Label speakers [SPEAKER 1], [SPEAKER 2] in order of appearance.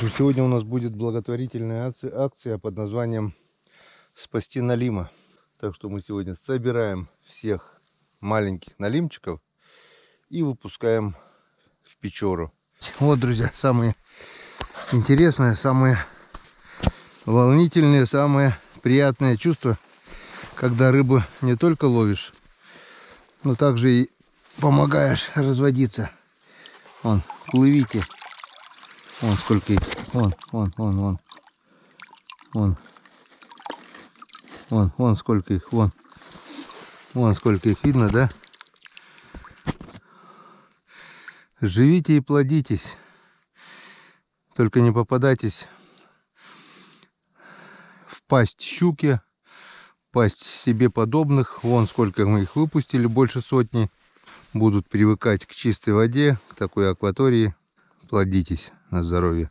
[SPEAKER 1] Сегодня у нас будет благотворительная акция под названием «Спасти налима». Так что мы сегодня собираем всех маленьких налимчиков и выпускаем в Печору. Вот, друзья, самые интересные, самые волнительные, самое приятное чувство, когда рыбу не только ловишь, но также и помогаешь разводиться. Вон, плывите. Вон сколько их. Вон сколько их. Вон сколько их видно, да? Живите и плодитесь. Только не попадайтесь в пасть щуки, пасть себе подобных. Вон сколько мы их выпустили, больше сотни. Будут привыкать к чистой воде, к такой акватории. Плодитесь на здоровье.